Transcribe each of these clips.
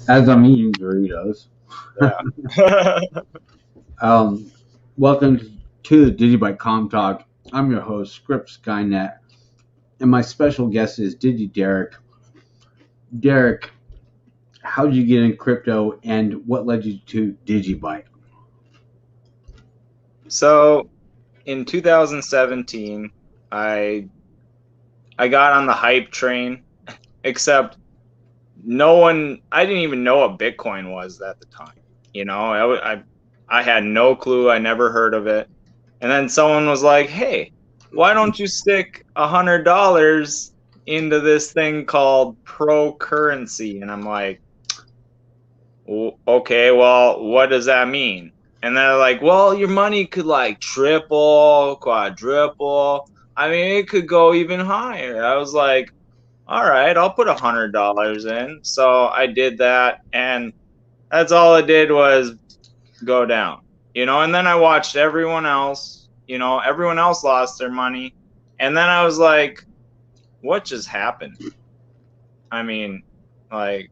As I'm eating Doritos. Yeah. um, welcome to the DigiByte Comm Talk. I'm your host, Script Skynet, and my special guest is DigiDerek. Derek, how did you get in crypto, and what led you to DigiByte? So in 2017, I I got on the hype train, except I didn't even know what Bitcoin was at the time. I had no clue. I never heard of it. And then someone was like, "Hey, why don't you stick $100 into this thing called pro currency?" And I'm like, Okay, well, what does that mean? And they're like, well, your money could like triple, quadruple. I mean, it could go even higher. I was like, all right, I'll put $100 in. So I did that, and that's all it did was go down, And then I watched everyone else, everyone else lost their money. And then I was like, what just happened? I mean, like,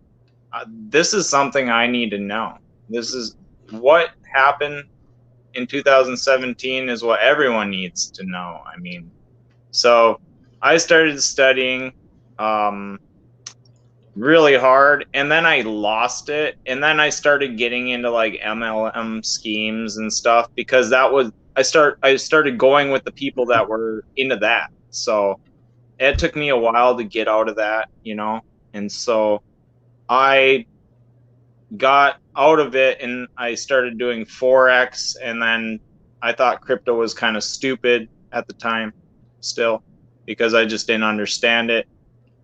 this is something I need to know. This is what happened in 2017 is what everyone needs to know. I mean, so I started studying really hard, and then I lost it, and then I started getting into like MLM schemes and stuff because I started going with the people that were into that. So it took me a while to get out of that, and so I got out of it and I started doing Forex, and then I thought crypto was kind of stupid at the time still because I just didn't understand it,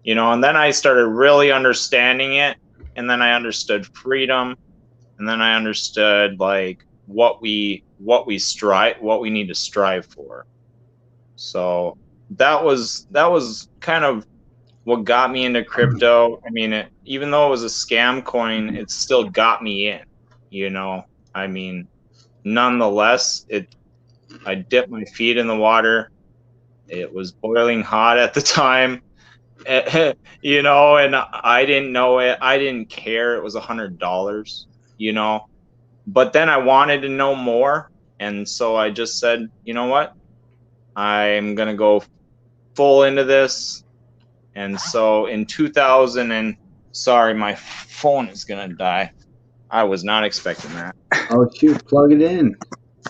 and then I started really understanding it, and then I understood freedom, and then I understood like what we need to strive for. So that was kind of what got me into crypto. I mean, even though it was a scam coin, it still got me in, I mean, nonetheless, I dipped my feet in the water. It was boiling hot at the time, and I didn't know it. I didn't care. It was $100, but then I wanted to know more. And so I just said, you know what? I'm going to go full into this. And so in 2000 and sorry, my phone is gonna die. I was not expecting that. Oh, shoot, plug it in.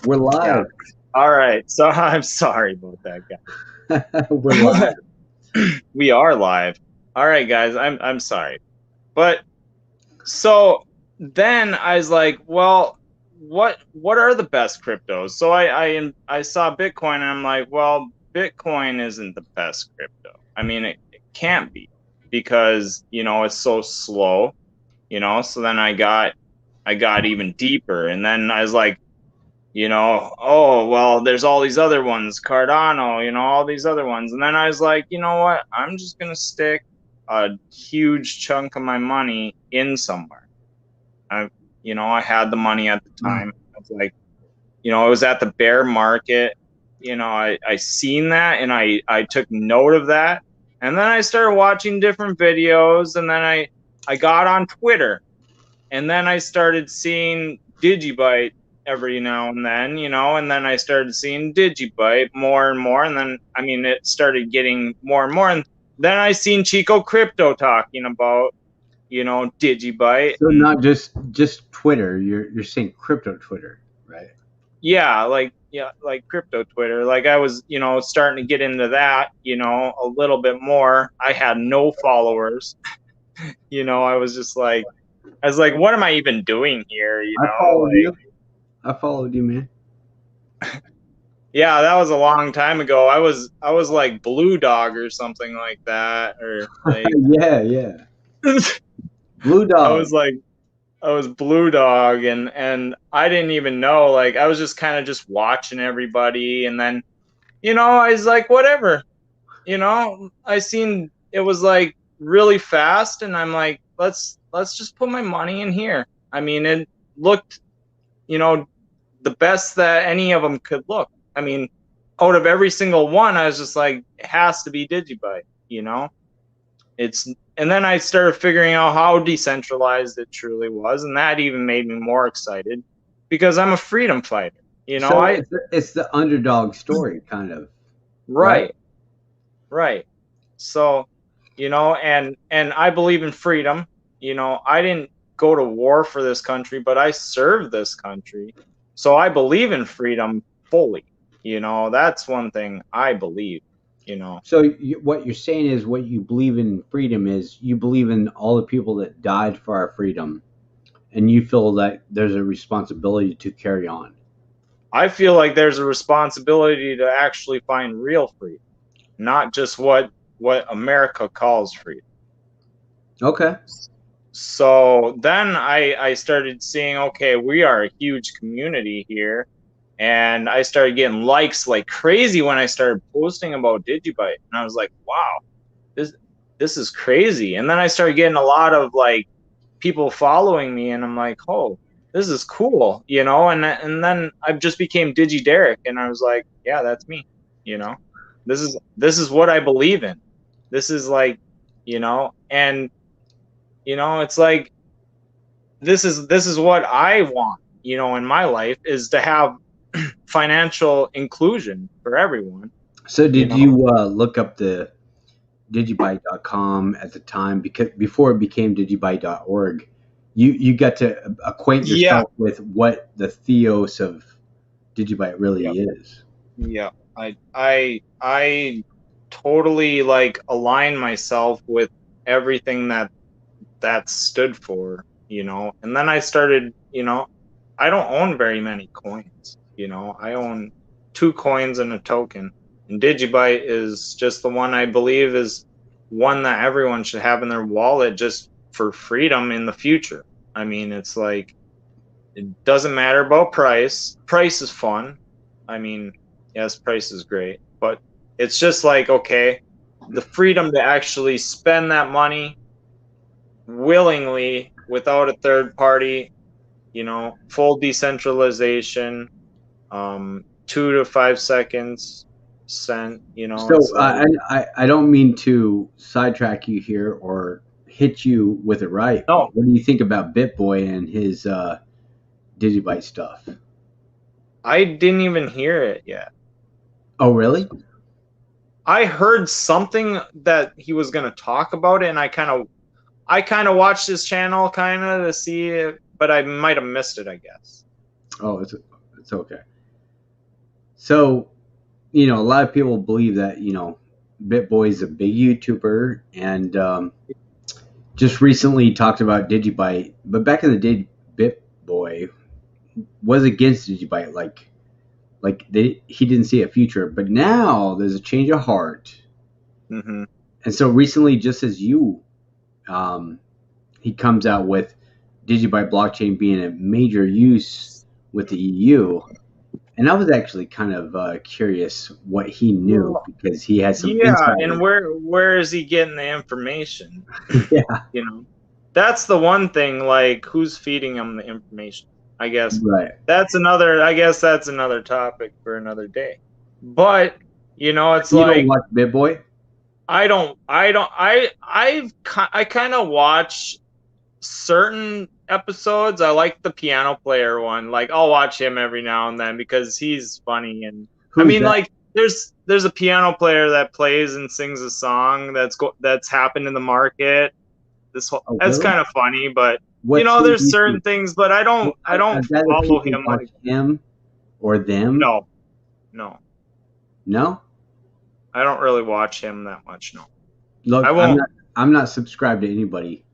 We're Yeah. live. All right. So I'm sorry about that, We're live. guy. We are live. All right, guys. I'm sorry. But so then I was like, well, what are the best cryptos? So I saw Bitcoin, and I'm like, well, Bitcoin isn't the best crypto. I mean, it can't be because it's so slow. So then I got even deeper, and then I was like, oh well, there's all these other ones, Cardano, all these other ones, and then I was like, you know what, I'm just gonna stick a huge chunk of my money in somewhere. I had the money at the time. I was like, it was at the bear market. I seen that, and I took note of that, and then I started watching different videos, and then I got on Twitter. And then I started seeing DigiByte every now and then, and then I started seeing DigiByte more and more. And then, I mean, it started getting more and more. And then I seen Chico Crypto talking about, DigiByte. So And not just Twitter. You're saying crypto Twitter, right? yeah, like crypto Twitter. Like I was, starting to get into that, a little bit more. I had no followers. I was like, what am I even doing here? I followed you. I followed you, man. Yeah, that was a long time ago. I was like Blue Dog or something like that, or like Yeah, yeah. Blue I Dog. was like I was Blue Dog, and I didn't even know. Like I was just kind of just watching everybody, and then I was like, whatever. I seen it was like really fast, and I'm like, let's just put my money in here. I mean, it looked the best that any of them could look. I mean, out of every single one, I was just like, it has to be DigiByte. It's and then I started figuring out how decentralized it truly was, and that even made me more excited because I'm a freedom fighter. So it's the underdog story, kind of. Right. Right. So, and I believe in freedom. I didn't go to war for this country, but I served this country. So I believe in freedom fully. That's one thing I believe. So what you're saying is, what you believe in freedom is, you believe in all the people that died for our freedom, and you feel that there's a responsibility to carry on. I feel like there's a responsibility to actually find real freedom, not just what America calls freedom. Okay. So then I started seeing, okay, we are a huge community here. And I started getting likes like crazy when I started posting about DigiByte. And I was like, wow, this is crazy. And then I started getting a lot of like people following me, and I'm like, oh, this is cool, and then I just became DigiDerek, and I was like, yeah, that's me. This is what I believe in. This is like, and it's like, this is what I want, in my life, is to have financial inclusion for everyone. So did you look up the DigiByte.com at the time, because before it became DigiByte.org, you got to acquaint yourself with what the theos of DigiByte really is. Yeah, I totally like align myself with everything that stood for, and then I started, I don't own very many coins, I own 2 coins and a token, and DigiByte is just the one I believe is one that everyone should have in their wallet just for freedom in the future. I mean, it's like, it doesn't matter about price. Price is fun. I mean, yes, price is great, but it's just like, okay, the freedom to actually spend that money willingly without a third party, full decentralization, 2 to 5 seconds sent, So it's like, I don't mean to sidetrack you here or hit you with it right. no, What do you think about BitBoy and his DigiByte stuff? I didn't even hear it yet. Oh, really? I heard something that he was going to talk about it, and I kind of watched his channel kind of to see it, but I might have missed it, I guess. Oh, it's okay. So, a lot of people believe that, BitBoy is a big YouTuber, and just recently talked about DigiByte. But back in the day, BitBoy was against DigiByte, he didn't see a future. But now there's a change of heart. Mm-hmm. And so recently, just as you, he comes out with DigiByte blockchain being a major use with the EU. And I was actually kind of curious what he knew, because he had some insight. And where is he getting the information? Yeah. That's the one thing, like, who's feeding him the information? I guess Right. that's another topic for another day. But it's you like, don't watch BitBoy? I kind of watch certain episodes. I like the piano player one. Like, I'll watch him every now and then because he's funny. And Who's I mean, that? like, there's a piano player that plays and sings a song that's happened in the market. That's Really? kind of funny, but What there's certain things, but I don't follow him like him or them. No, No. I don't really watch him that much. No. Look, I won't. I'm not subscribed to anybody.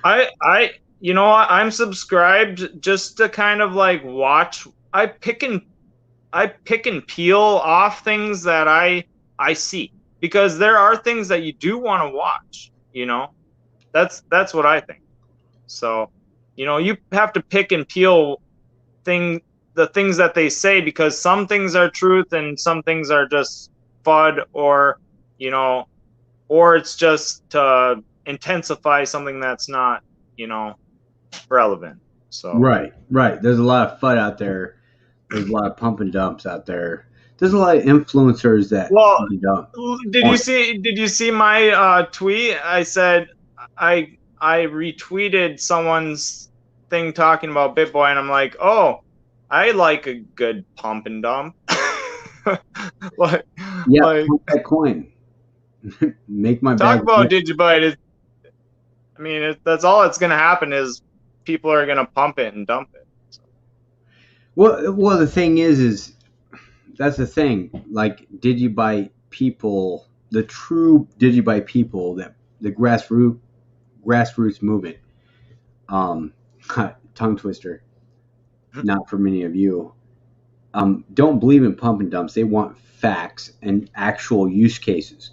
I'm subscribed just to kind of like watch. I pick and peel off things that I see, because there are things that you do want to watch. That's what I think. So, you have to pick and peel the things that they say, because some things are truth and some things are just FUD, or it's just to intensify something that's not, relevant. So Right. There's a lot of FUD out there. There's a lot of pump and dumps out there. there's a lot of influencers that Well, don't. did you see my tweet? I said I retweeted someone's thing talking about BitBoy, and I'm like, oh, I like a good pump and dump. like, pump that coin. Make my talk bag. about DigiByte. I mean, that's all that's going to happen is people are going to pump it and dump it. So. Well, the thing is that's the thing. Like DigiByte people, the true DigiByte people, that the grassroots movement. Tongue twister. Not for many of you. Don't believe in pump and dumps. They want facts and actual use cases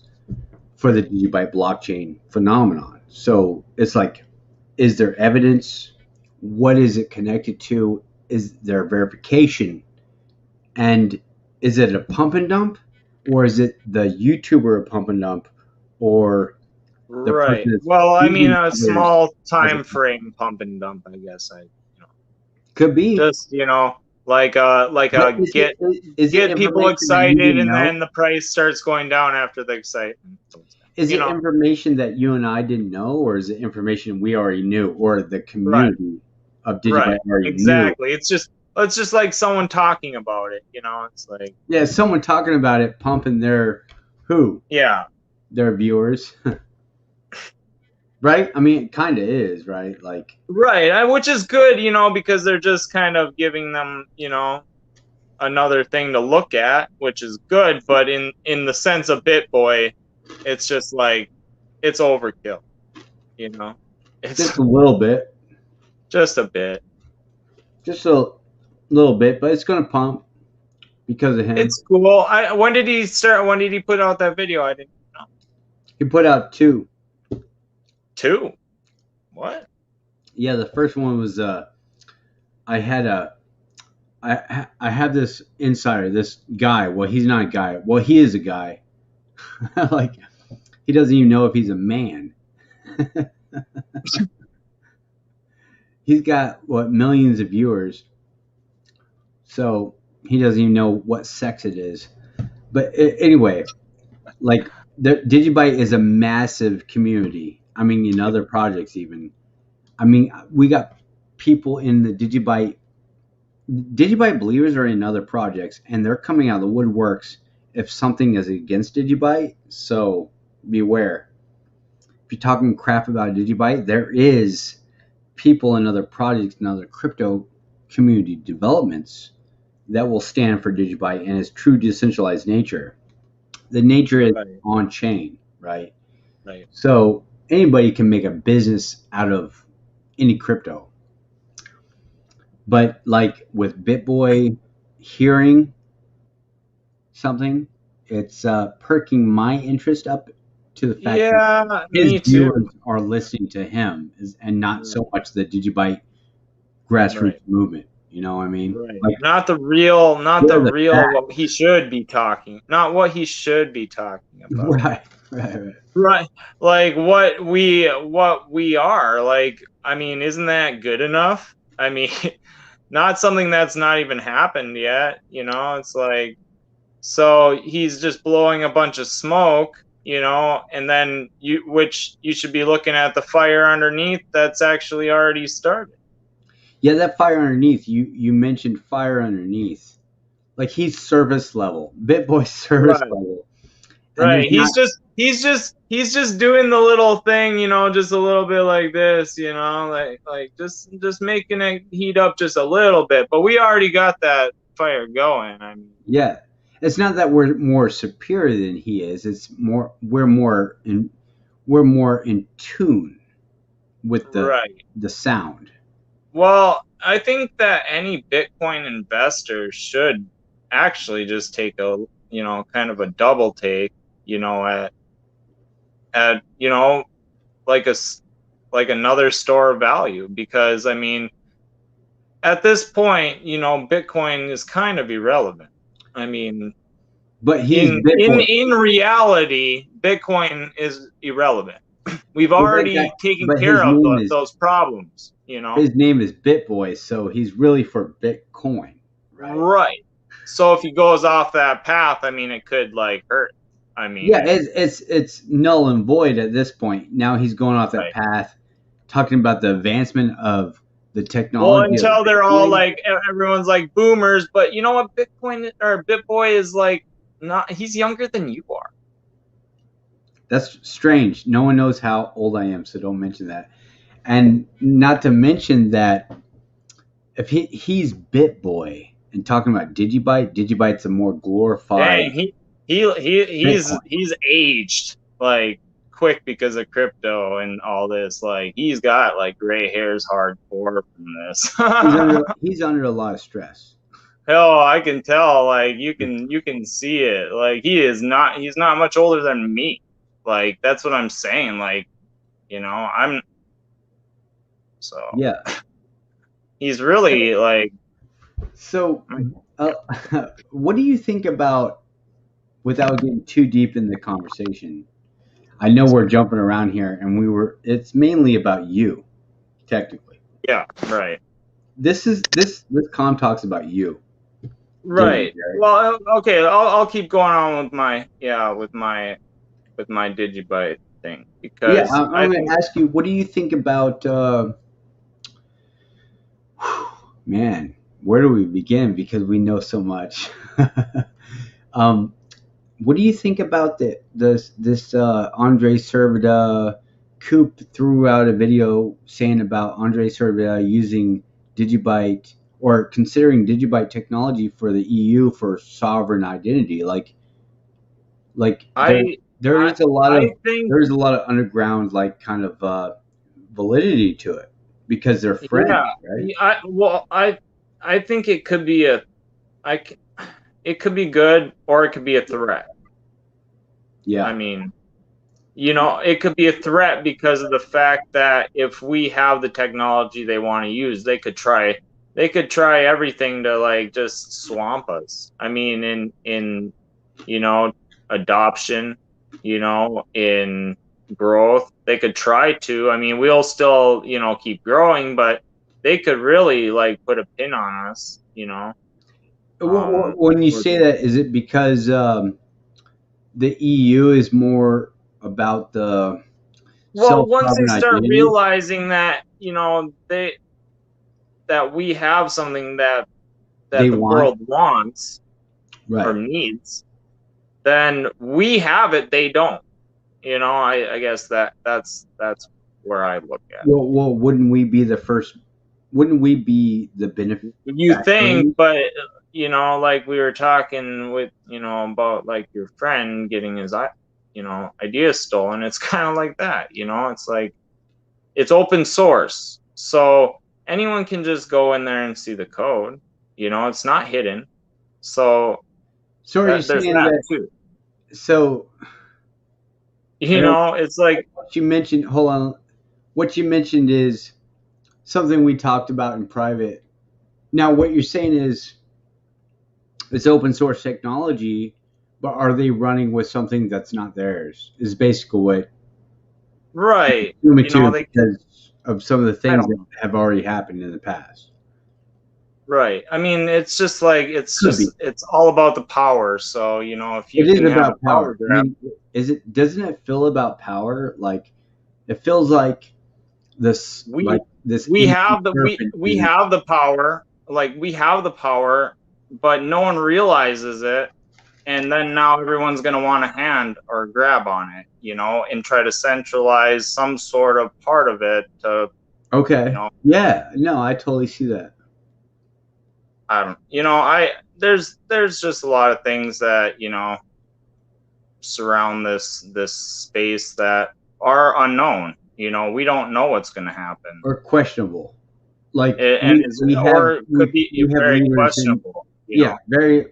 for the DigiByte blockchain phenomenon. So it's like, is there evidence? What is it connected to? Is there verification? And is it a pump and dump? Or is it the YouTuber a pump and dump? Or the right. Well, I mean, a small time frame pump and dump, I guess. Could be. Just, like get people excited, and then the price starts going down after the excitement. Is it information that you and I didn't know, or is it information we already knew, or the community of DigiByte already exactly. knew? It's just like someone talking about it, It's like someone talking about it, pumping their their viewers. Right? I mean, it kind of is, right? Like which is good, because they're just kind of giving them, another thing to look at, which is good. But in the sense of BitBoy, it's just like it's overkill, It's just a little bit, just a bit, just a little bit, but it's gonna pump because of him. It's cool. When did he start? When did he put out that video? I didn't know. He put out 2. 2? What? Yeah, the first one was I have this insider, this guy. Well, he's not a guy. Well, he is a guy. Like, he doesn't even know if he's a man. He's got millions of viewers, so he doesn't even know what sex it is. But anyway, like, DigiByte is a massive community. I mean, in other projects even. I mean, we got people in the DigiByte believers are in other projects, and they're coming out of the woodworks if something is against DigiByte. So beware. If you're talking crap about DigiByte, there is people in other projects and other crypto community developments that will stand for DigiByte and its true decentralized nature. The nature is on chain, right? Right. So anybody can make a business out of any crypto. But like with BitBoy hearing something, it's perking my interest up to the fact that his viewers are listening to him and not so much the DigiByte grassroots movement. You know what I mean? Right. Like, not the real what he should be talking. Not what he should be talking about. Right. Like what we are. Like, I mean, isn't that good enough? I mean, not something that's not even happened yet, it's like, so he's just blowing a bunch of smoke, and then you should be looking at the fire underneath that's actually already started. Yeah, that fire underneath, you mentioned fire underneath. Like, he's service level. BitBoy service level. Right. He's just doing the little thing, just a little bit like this, like just making it heat up just a little bit. But we already got that fire going. I mean, yeah. It's not that we're more superior than he is. It's we're more in tune with the sound. Well, I think that any Bitcoin investor should actually just take a, kind of a double take, at like another store of value, because I mean, at this point, Bitcoin is kind of irrelevant. I mean, but in reality, Bitcoin is irrelevant. We've already taken care of those problems. His name is BitBoy, so he's really for Bitcoin, right? Right. So if he goes off that path, I mean, it could like hurt. I mean, Yeah, it's null and void at this point. Now he's going off that right. path, talking about the advancement of the Well, technology of until they're all Bitcoin. like, everyone's like boomers, but you know what? Bitcoin or BitBoy is like, not, he's younger than you are. That's strange. No one knows how old I am, so don't mention that. And not to mention that if he's BitBoy and talking about DigiByte's a more glorified Dang, Bitcoin. he's aged like quick because of crypto and all this. Like he's got like gray hairs hardcore from this. He's under a lot of stress. Hell, I can tell. Like you can see it. Like he's not much older than me. Like that's what I'm saying. Like, you know, I'm so Yeah. he's really like. So, what do you think about, without getting too deep in the conversation? I know we're jumping around here, and it's mainly about you, technically. Yeah, right. This comm talks about you. Right. Well, okay. I'll keep going on with my DigiByte thing because I'm going to ask you, what do you think about? Man, where do we begin? Because we know so much. What do you think about this Andre Servida? Coop threw out a video saying about Andre Servida using DigiByte, or considering DigiByte technology for the EU for sovereign identity. There's a lot of underground like kind of validity to it because they're friends, right? I think it could be it could be good or it could be a threat. Yeah. I mean, you know, it could be a threat because of the fact that if we have the technology they want to use, they could try everything to like just swamp us. I mean, in you know, adoption, you know, in growth, they could try to. I mean, we'll still, you know, keep growing, but they could really like put a pin on us, you know. When you say that, is it because the EU is more about the once they start identity? realizing that, you know, that we have something that the world wants, right, or needs, then we have it, they don't. You know, I guess that's where I look at it. Well, wouldn't we be the first? Wouldn't we be the benefit? You think, but you know, like we were talking with, you know, about like your friend getting his, you know, ideas stolen. It's kind of like that, you know. It's like it's open source, so anyone can just go in there and see the code. You know, it's not hidden. So there's that too. So you know, it's like what you mentioned. Hold on, what you mentioned is something we talked about in private. Now, what you're saying is it's open source technology, but are they running with something that's not theirs? Is basically what. Right. You know, because of some of the things that have already happened in the past. Right. I mean, it's just like it's all about the power. So, you know, if you can have power grab, I mean, doesn't it feel about power? Like it feels like this we have the power, like we have the power, but no one realizes it, and then now everyone's going to want a hand or grab on it, you know, and try to centralize some sort of part of it to, okay, you know, yeah, no, I totally see that. There's just a lot of things that, you know, surround this space that are unknown. You know, we don't know what's going to happen or questionable, like could be very questionable. Yeah, very.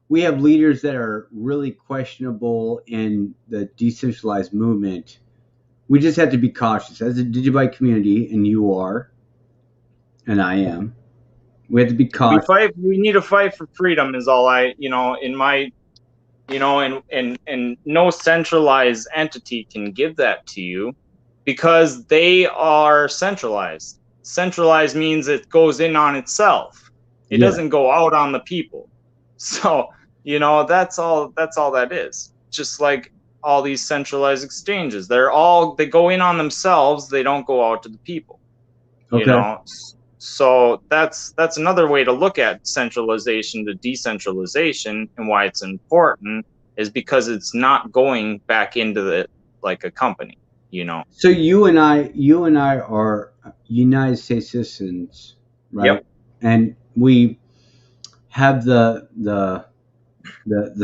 We have leaders that are really questionable in the decentralized movement. We just have to be cautious as a DigiByte community, and you are, and I am. We have to be cautious. We need to fight for freedom. Is all I, you know, in my, you know, and no centralized entity can give that to you because they are centralized. Centralized means it goes in on itself. It doesn't go out on the people. So, you know, that's all that is. Just like all these centralized exchanges. They go in on themselves, they don't go out to the people. You Okay. know. So that's another way to look at centralization to decentralization, and why it's important is because it's not going back into the like a company, you know. So you and I are United States citizens, right? Yep. And we have the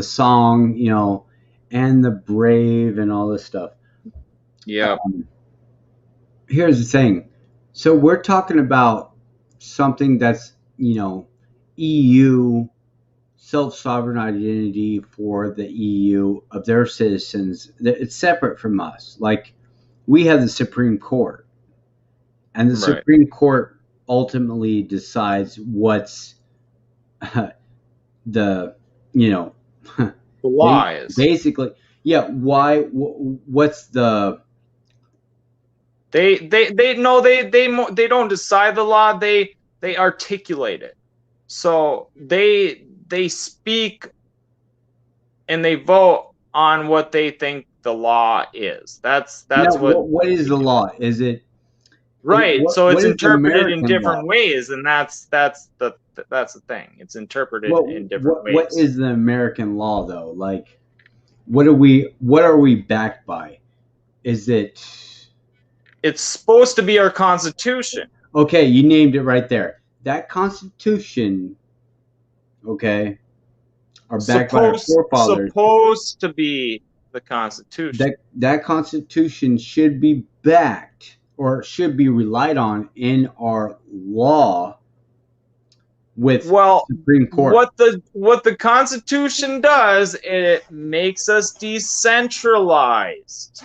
song, and the brave and all this stuff. Yep. Here's the thing. So we're talking about something that's, EU self-sovereign identity for the EU of their citizens. It's separate from us. Like we have the Supreme Court, and the Right. Supreme Court ultimately decides what's the, you know, The law is. basically, yeah. Why? What's the? They no they don't decide the law, they articulate it. So they speak and they vote on what they think the law is. That's Now, what what is they the do. law? Is it? Right. So What it's is the interpreted in American law? different ways, and that's the thing. It's interpreted What in different what ways. is the American law though? Like, what are we backed by? Is it It's supposed to be our constitution. okay? You named it right there. That Constitution, okay, are backed by our forefathers. Supposed to be the constitution. That Constitution should be backed or should be relied on in our law with Well, Supreme Court. what the Constitution does, it makes us decentralized.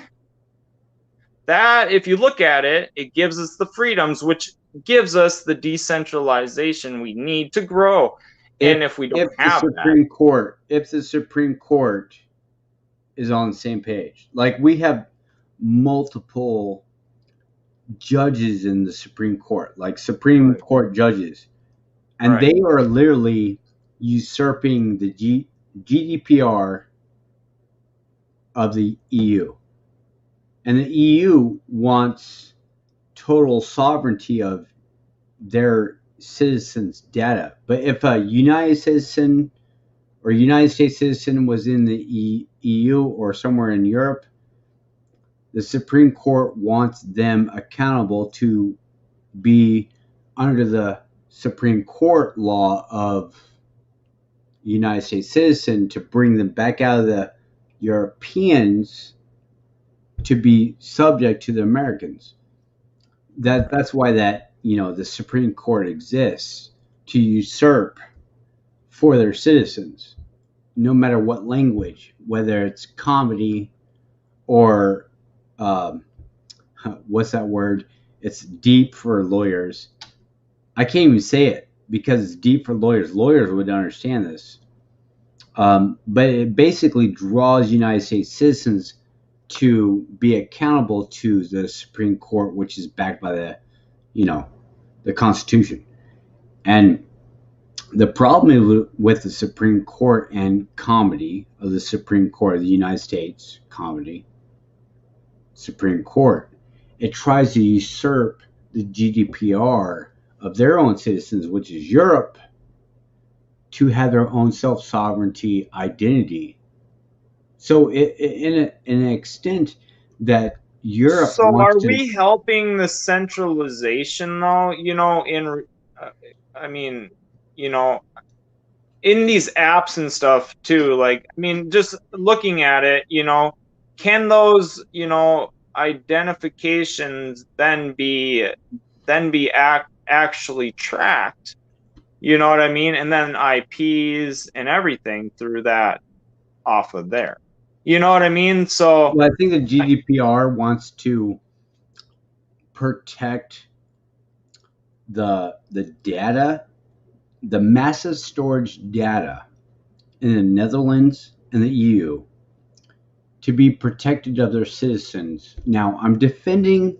That, if you look at it, it gives us the freedoms, which gives us the decentralization we need to grow. If And if we don't if the have that, Supreme Court is on the same page, like we have multiple judges in the Supreme Court, like Supreme right, Court judges, and right, they are literally usurping the GDPR of the EU. And the EU wants total sovereignty of their citizens' data. But if a United States citizen was in the EU or somewhere in Europe, the Supreme Court wants them accountable to be under the Supreme Court law of United States citizen to bring them back out of the Europeans to be subject to the Americans. That's why the Supreme Court exists to usurp for their citizens, no matter what language, whether it's comedy or um, what's that word? It's deep for lawyers. I can't even say it because it's deep for lawyers. Lawyers would understand this. But it basically draws United States citizens to be accountable to the Supreme Court, which is backed by the Constitution. And the problem with the Supreme Court and comedy of the Supreme Court of the United States, comedy, Supreme Court, it tries to usurp the GDPR of their own citizens, which is Europe, to have their own self-sovereignty identity. So in an extent that Europe so wants are to. we helping the centralization though? You know, uh, I mean, you know, in these apps and stuff too. Like, I mean, just looking at it, you know, can those, you know, identifications then be actually tracked? You know what I mean? And then IPs and everything through that off of there. You know what I mean? So Well, I think the GDPR wants to protect the data, the massive storage data in the Netherlands and the EU to be protected of their citizens. Now, I'm defending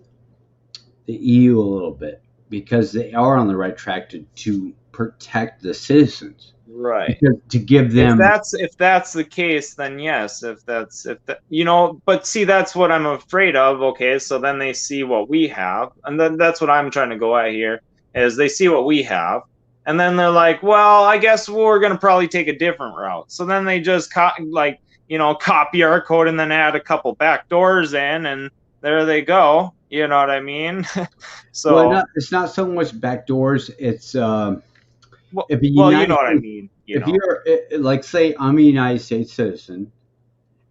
the EU a little bit because they are on the right track to protect the citizens, Right. because to give them. If that's the case, then yes. If that, but see, that's what I'm afraid of. Okay, so then they see what we have, and then that's what I'm trying to go at here is they see what we have, and then they're like, well, I guess we're gonna probably take a different route. So then they just copy our code and then add a couple back doors in, and there they go. You know what I mean? So It's not so much backdoors. It's if a well, you know United what I States, mean. if you're like, say I'm a United States citizen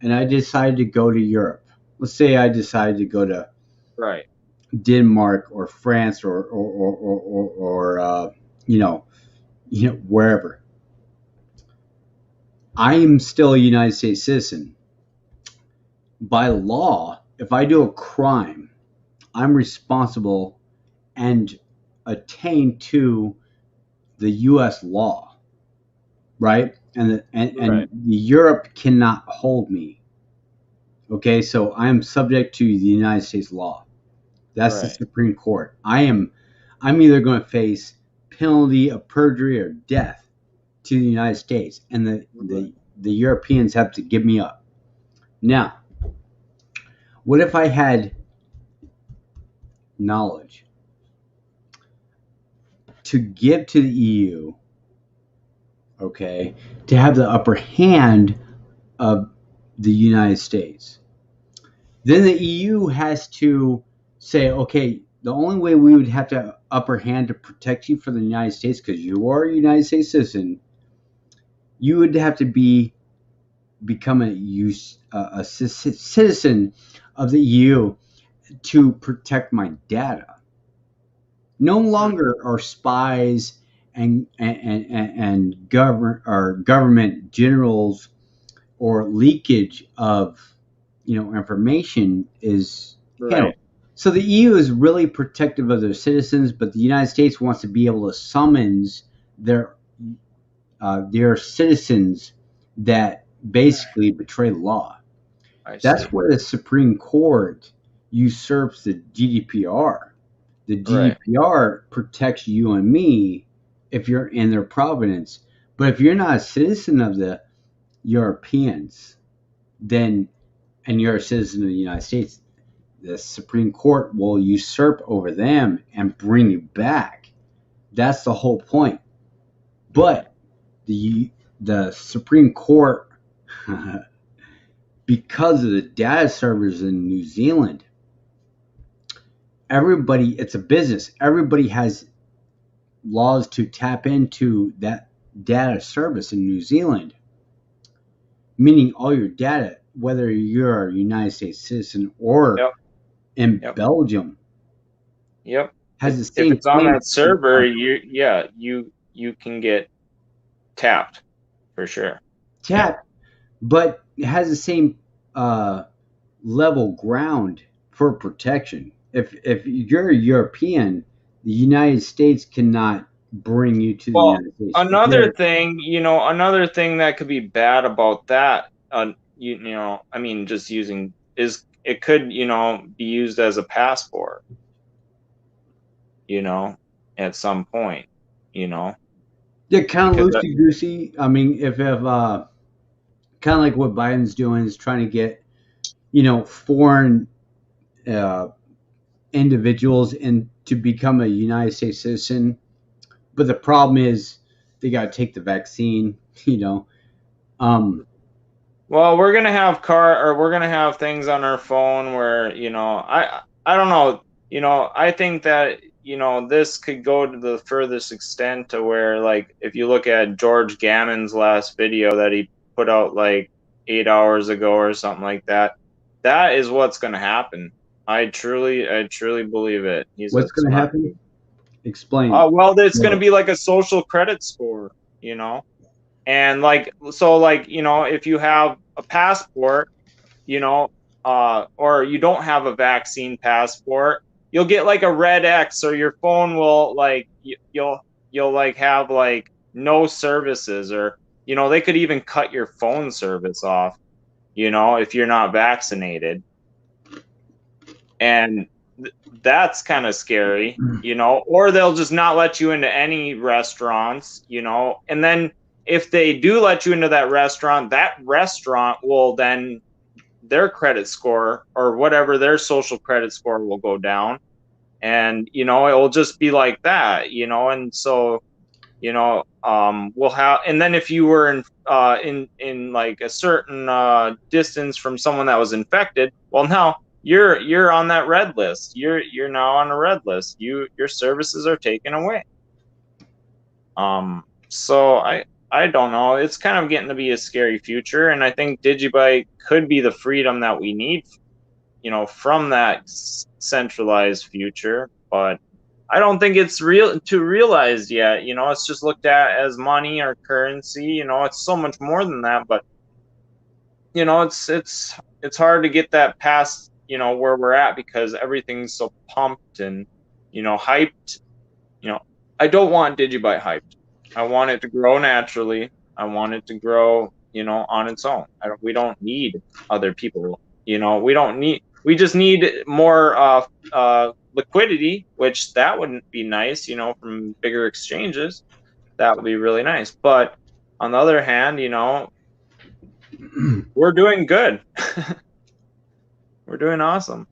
and I decided to go to Europe. Let's say I decided to go to Right. Denmark or France or wherever. I am still a United States citizen. By law, if I do a crime, I'm responsible and attain to the U.S. law, right? And Europe cannot hold me. Okay, so I am subject to the United States law. That's the Supreme Court. I'm either going to face penalty of perjury or death to the United States, and the Europeans have to give me up. Now, what if I had knowledge to give to the EU, okay, to have the upper hand of the United States? Then the EU has to say, okay, the only way we would have to upper hand to protect you from the United States, because you are a United States citizen, you would have to become a citizen of the EU to protect my data. No longer are spies and government generals or leakage of information is handled. So the EU is really protective of their citizens, but the United States wants to be able to summons their citizens that basically betray the law. That's where the Supreme Court usurps the GDPR. The GDPR protects you and me if you're in their providence, but if you're not a citizen of the Europeans, then and you're a citizen of the United States, the Supreme Court will usurp over them and bring you back. That's the whole point. But the Supreme Court, because of the data servers in New Zealand, it's a business. Everybody has laws to tap into that data service in New Zealand, meaning all your data, whether you're a United States citizen or in Belgium, has the same. If it's on that server, you can get tapped for sure. But it has the same level ground for protection. If you're a European, the United States cannot bring you to the United States. Another thing that could be bad about that, I mean, just using is it could, be used as a passport, at some point, Yeah, kind of loosey goosey. I mean, if kind of like what Biden's doing is trying to get, foreign individuals in to become a United States citizen, but the problem is they got to take the vaccine. Well, we're gonna have things on our phone where I don't know. I think that this could go to the furthest extent to where, like, if you look at George Gammon's last video that he put out like 8 hours ago or something like that, that is what's gonna happen. I truly believe it. What's going to happen? Explain. Well, it's going to be like a social credit score, and if you have a passport, or you don't have a vaccine passport, you'll get like a red X, or your phone will you'll like have like no services, or they could even cut your phone service off, if you're not vaccinated. And that's kind of scary, or they'll just not let you into any restaurants, and then if they do let you into that restaurant will then their credit score or whatever their social credit score will go down, and it will just be like that, and so we'll have, and then if you were in like a certain distance from someone that was infected, well, now you're on that red list. You're now on a red list. Your services are taken away. So I don't know. It's kind of getting to be a scary future, and I think DigiByte could be the freedom that we need, from that centralized future, but I don't think it's realized yet. It's just looked at as money or currency. It's so much more than that, but it's hard to get that past, where we're at, because everything's so pumped and, hyped. I don't want DigiByte hyped. I want it to grow naturally. I want it to grow, on its own. We don't need other people. We just need more liquidity, which that wouldn't be nice, from bigger exchanges. That would be really nice. But on the other hand, we're doing good. We're doing awesome.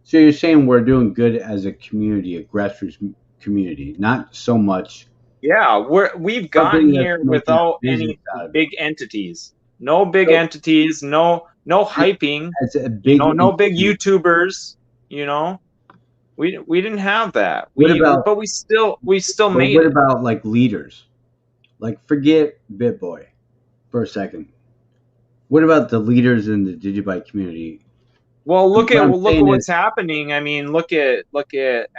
So you're saying we're doing good as a community, a grassroots community, not so much. Yeah, we've gotten here without any big entities. No big entities, no hyping, as a big no big YouTubers, We didn't have that. But we still made it. What about like leaders? Like, forget BitBoy for a second. What about the leaders in the DigiByte community? Well, look at what's happening. I mean, look at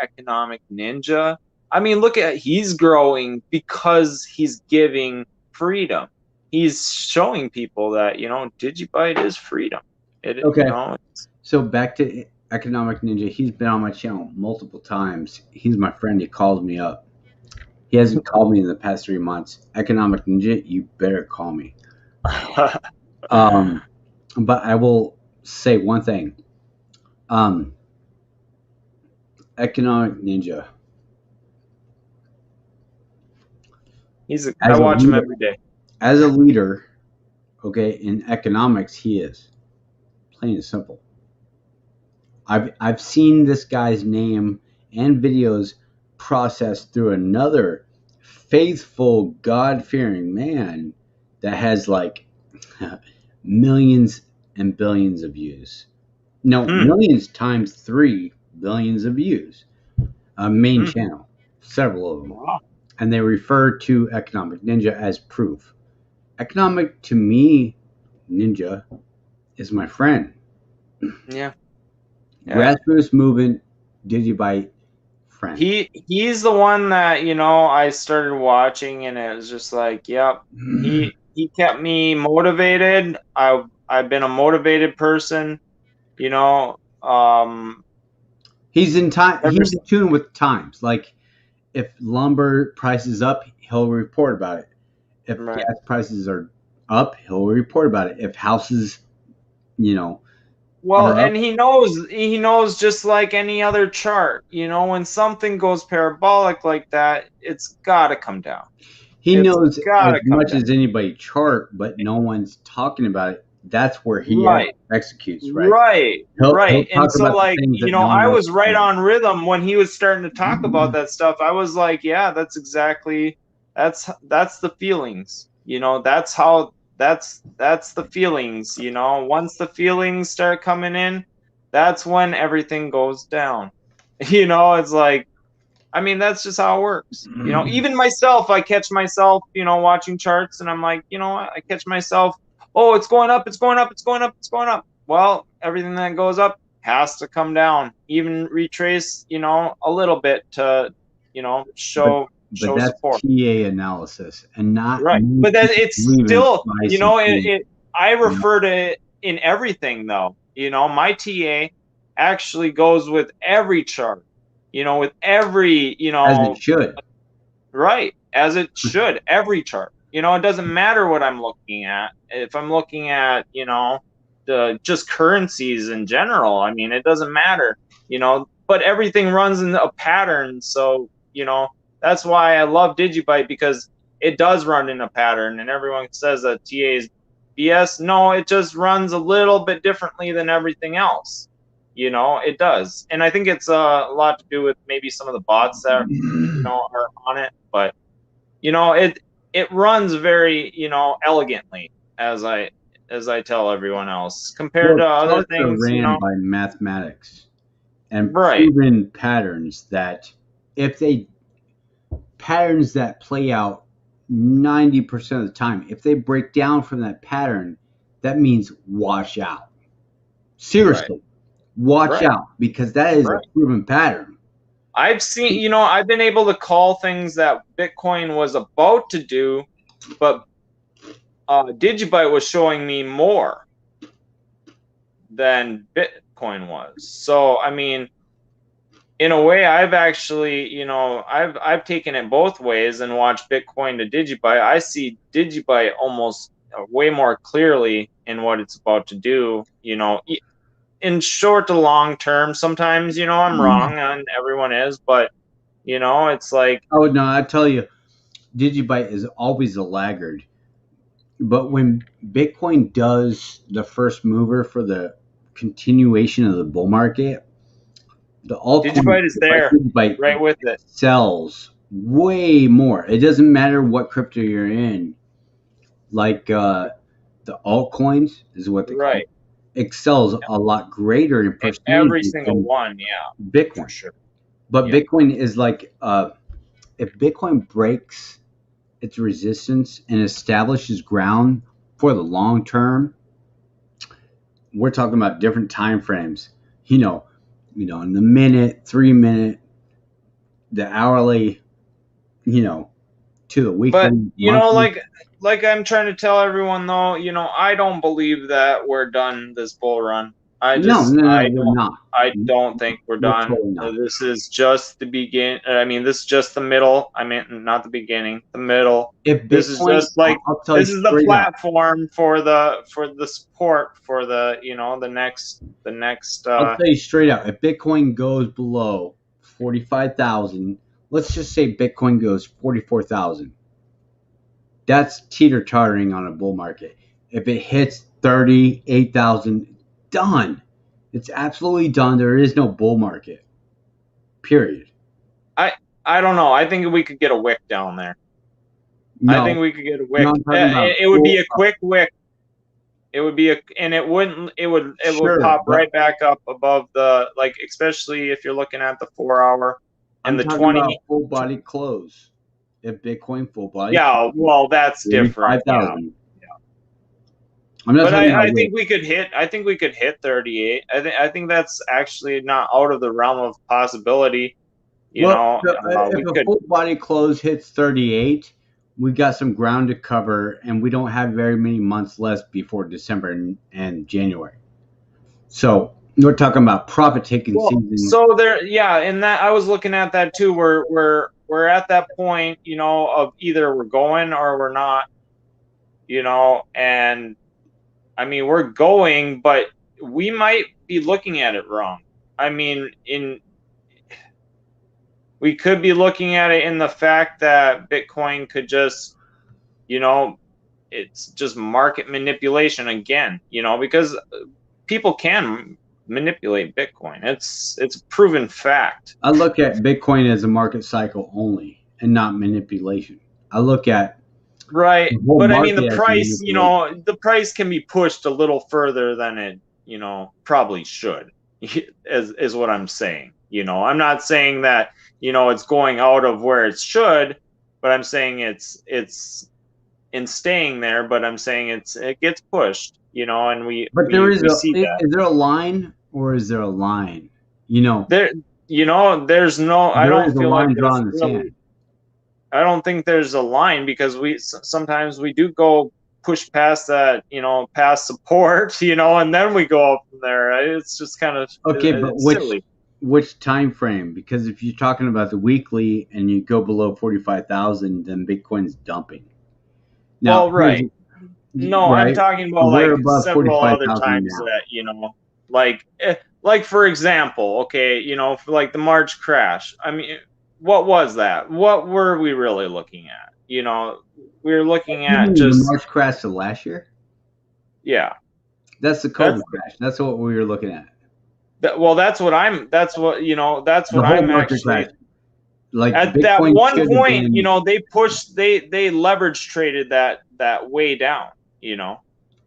Economic Ninja. I mean, he's growing because he's giving freedom. He's showing people that, DigiByte is freedom. Okay. So back to Economic Ninja. He's been on my channel multiple times. He's my friend. He calls me up. He hasn't called me in the past 3 months. Economic Ninja, you better call me. But I will say one thing. Economic Ninja. I watch him every day. As a leader, okay, in economics, he is. Plain and simple. I've seen this guy's name and videos processed through another faithful, God-fearing man that has like millions and billions of views. No, millions times 3 billions of views. A main channel, several of them. Wow. And they refer to Economic Ninja as proof. Economic, to me, Ninja, is my friend. Yeah. Grassroots movement, DigiByte friend. He's the one that, I started watching, and it was just like, yep. He kept me motivated. I've been a motivated person, He's in time. He's in tune with times. Like, if lumber prices up, he'll report about it. If gas prices are up, he'll report about it. If houses, well, and he knows just like any other chart, when something goes parabolic like that, it's got to come down. He knows as much as anybody chart, but no one's talking about it. That's where he executes, right? Right. And so, like, I was right on rhythm when he was starting to talk about that stuff. I was like, yeah, that's exactly, that's the feelings, that's the feelings, once the feelings start coming in, that's when everything goes down. It's like, I mean, that's just how it works. Even myself, I catch myself, watching charts, and I'm like, I catch myself, oh, it's going up, it's going up, it's going up, it's going up. Well, everything that goes up has to come down, even retrace, a little bit to, show that's support. TA analysis, and not right. But that it's still, I refer to it in everything, though. My TA actually goes with every chart. With every, as it should. Right, as it should. Every chart. It doesn't matter what I'm looking at. If I'm looking at, the just currencies in general, I mean, it doesn't matter. but everything runs in a pattern. So, you know, that's why I love DigiByte, because it does run in a pattern, and everyone says that TA is BS. No, it just runs a little bit differently than everything else. You know, it does. And I think it's a lot to do with maybe some of the bots that, you know, are on it. But, you know, it runs very, you know, elegantly, as I tell everyone else, compared to other things, ran you know. by mathematics and Right. proven patterns that patterns that play out 90% of the time, if they break down from that pattern, that means watch out. Seriously, watch out, because that is a proven pattern. I've seen, you know, I've been able to call things that Bitcoin was about to do, but DigiByte was showing me more than Bitcoin was. So, I mean, in a way, I've actually, you know, I've taken it both ways and watched Bitcoin to DigiByte. I see DigiByte almost way more clearly in what it's about to do, you know, in short to long term. Sometimes, you know, I'm wrong, and everyone is, but, you know, it's like, oh no, I tell you, DigiByte is always a laggard. But when Bitcoin does the first mover for the continuation of the bull market, the altcoin DigiByte is there, DigiByte right with it. Sells way more. It doesn't matter what crypto you're in. Like the altcoins is what they call it. Excels a lot greater in percentage. Every single one, Bitcoin. For sure. But Bitcoin is like, if Bitcoin breaks its resistance and establishes ground for the long term, we're talking about different time frames. You know, in the minute, 3 minute, the hourly, you know, to the weekly. But, you know, monthly. like I'm trying to tell everyone, though, you know, I don't believe that we're done this bull run. I don't think we're done. Totally this is just the begin. I mean, this is just the middle. I mean, not the beginning, the middle. If Bitcoin, this is just like, this is the platform for the support for the, you know, the next. I'll tell you straight out. If Bitcoin goes below 45,000, let's just say Bitcoin goes 44,000. That's teeter-tottering on a bull market. If it hits 38,000, done. It's absolutely done. There is no bull market. Period. I don't know. I think we could get a wick down there. No, I think we could get a wick. It would be a quick wick. It would be it would pop right back up above the, like, especially if you're looking at the 4 hour and the 20 about full body close. If Bitcoin full body, well, that's different. I'm not but I think we could hit. I think we could hit 38. I think that's actually not out of the realm of possibility. You know, if a full body close hits 38, we got some ground to cover, and we don't have very many months left before December and January. So we're talking about profit taking season. So there, and that I was looking at that too. We're at that point, you know, of either we're going or we're not, you know, and I mean, we're going, but we might be looking at it wrong. I mean, we could be looking at it in the fact that Bitcoin could just, you know, it's just market manipulation again, you know, because people can manipulate Bitcoin. It's a proven fact. I look at Bitcoin as a market cycle only and not manipulation. I look at but I mean, the price, you know, the price can be pushed a little further than it, you know, probably should, is what I'm saying. You know, I'm not saying that, you know, it's going out of where it should, but I'm saying it's in staying there, but I'm saying it gets pushed, you know, and we see that. Is there a line or is there a line? You know, there's no, I don't feel like there's on the sand. I don't think there's a line, because sometimes we do go push past that, you know, past support, you know, and then we go up from there. It's just kind of but which time frame? Because if you're talking about the weekly and you go below 45,000, then Bitcoin's dumping. Now, I'm talking about like several other times that, you know, like like for example, okay, for like the March crash. I mean, what was that? What were we really looking at? We were looking You at mean the just March crash of last year? yeah. That's the That's COVID crash. That's what we were looking at. well, that's what I'm. That's The what whole I'm market actually. crash. Like At that Bitcoin one should have point, been. they leverage traded that way down.